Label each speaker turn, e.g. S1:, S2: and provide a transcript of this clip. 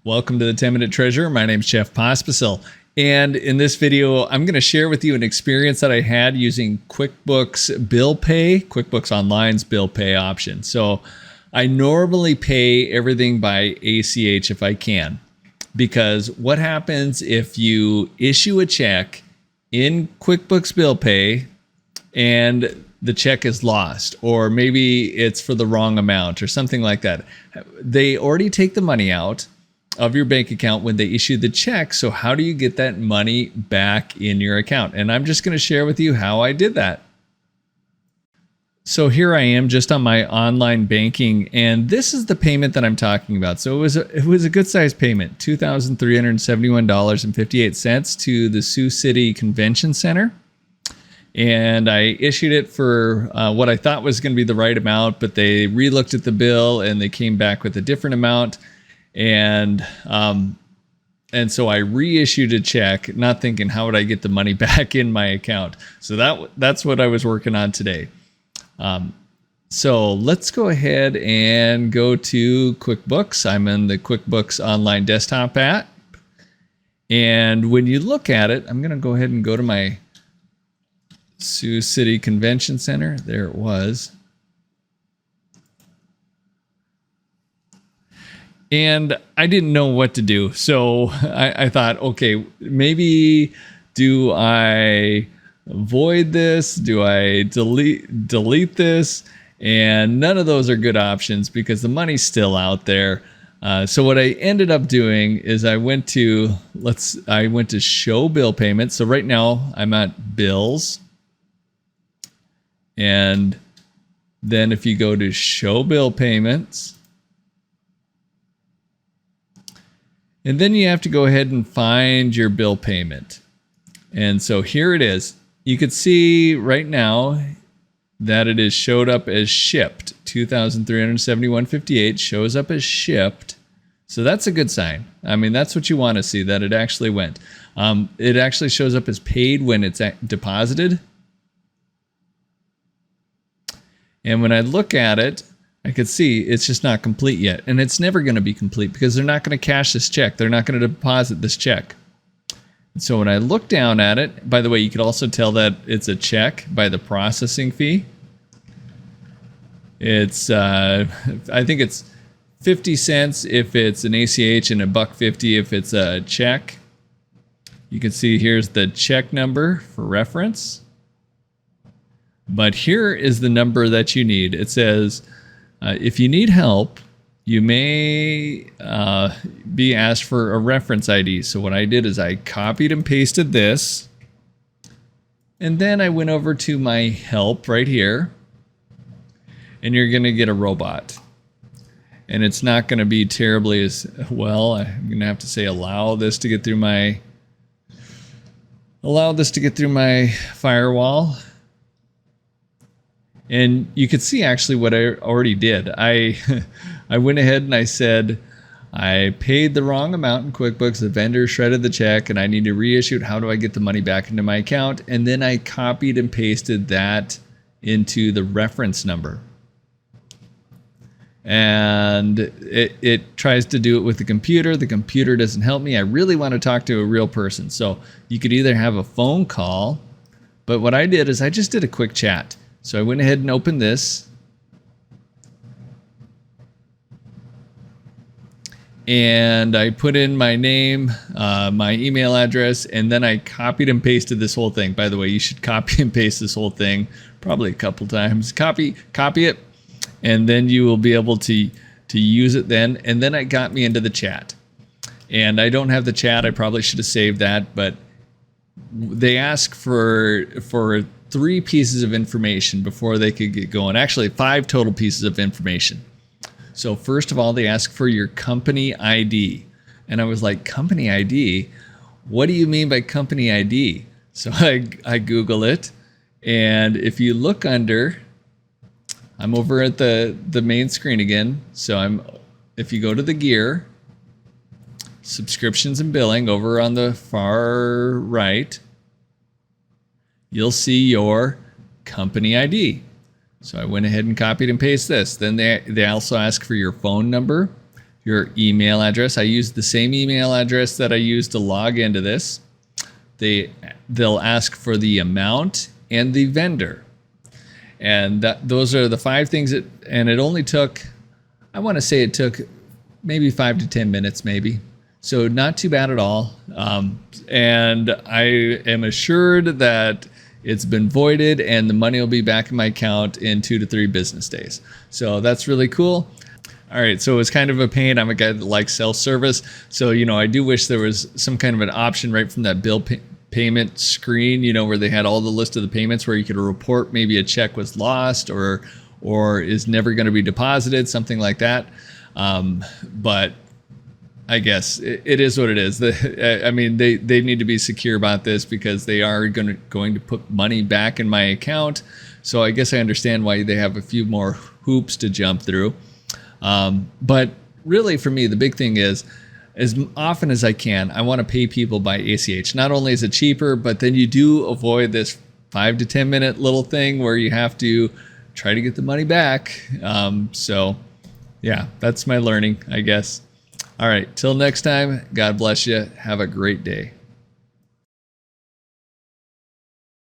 S1: Welcome to the 10-Minute Treasurer. My name's Jeff Pospisil. And in this video, I'm going to share with you an experience that I had using QuickBooks Bill Pay, QuickBooks Online's Bill Pay option. So I normally pay everything by ACH if I can, because what happens if you issue a check in QuickBooks Bill Pay and the check is lost, or maybe it's for the wrong amount or something like that? They already take the money out of your bank account when they issue the check. So how do you get that money back in your account? And I'm just going to share with you how I did that. So here I am just on my online banking, and this is the payment that I'm talking about. So it was a good sized payment, $2,371.58 to the Sioux City Convention Center. And I issued it for what I thought was going to be the right amount, but they re-looked at the bill and they came back with a different amount. And so I reissued a check, not thinking how would I get the money back in my account. So that's what I was working on today. So let's go ahead and go to QuickBooks. I'm in the QuickBooks Online desktop app. And when you look at it, I'm going to go ahead and go to my Sioux City Convention Center. There it was. And I didn't know what to do. So I thought, okay, maybe do I void this? Do I delete this? And none of those are good options because the money's still out there. So what I ended up doing is I went to show bill payments. So right now I'm at bills. And then if you go to show bill payments, and then you have to go ahead and find your bill payment. And so here it is. You could see right now that it is showed up as shipped. $2,371.58 shows up as shipped. So that's a good sign. I mean, that's what you want to see, that it actually went. It actually shows up as paid when it's deposited. And when I look at it, I could see it's just not complete yet. And it's never going to be complete because they're not going to cash this check. They're not going to deposit this check. And so when I look down at it, by the way, you could also tell that it's a check by the processing fee. It's, I think it's 50 cents if it's an ACH and $1.50 if it's a check. You can see here's the check number for reference. But here is the number that you need. It says, if you need help, you may be asked for a reference ID. So what I did is I copied and pasted this. And then I went over to my help right here. And you're going to get a robot. And it's not going to be terribly as well. I'm going to have to say allow this to get through my firewall. And you could see actually what I already did. I went ahead and I said, I paid the wrong amount in QuickBooks. The vendor shredded the check and I need to reissue it. How do I get the money back into my account? And then I copied and pasted that into the reference number. And it tries to do it with the computer. The computer doesn't help me. I really want to talk to a real person. So you could either have a phone call, but what I did is I just did a quick chat. So I went ahead and opened this. And I put in my name, my email address, and then I copied and pasted this whole thing. By the way, you should copy and paste this whole thing probably a couple times. Copy it, and then you will be able to use it then. And then it got me into the chat. And I don't have the chat. I probably should have saved that, but they ask for 3 pieces of information before they could get going. Actually, 5 total pieces of information. So first of all, they ask for your company ID. And I was like, company ID? What do you mean by company ID? So I Google it. And if you look under, I'm over at the main screen again. So if you go to the gear, subscriptions and billing over on the far right, you'll see your company ID. So I went ahead and copied and pasted this. Then they also ask for your phone number. your email address. I used the same email address that I used to log into this. They'll ask for the amount and the vendor. And those are the 5 things and it only took, I want to say it took maybe 5 to 10 minutes maybe. So not too bad at all. And I am assured that it's been voided and the money will be back in my account in 2 to 3 business days. So that's really cool. All right, so it was kind of a pain. I'm a guy that likes self-service. So, I do wish there was some kind of an option right from that bill payment screen, where they had all the list of the payments where you could report maybe a check was lost or is never going to be deposited, something like that. But I guess it is what it is. I mean, they need to be secure about this because they are going to put money back in my account. So I guess I understand why they have a few more hoops to jump through. But really for me, the big thing is, as often as I can, I want to pay people by ACH. Not only is it cheaper, but then you do avoid this 5 to 10 minute little thing where you have to try to get the money back. So yeah, that's my learning, I guess. All right, till next time, God bless you. Have a great day.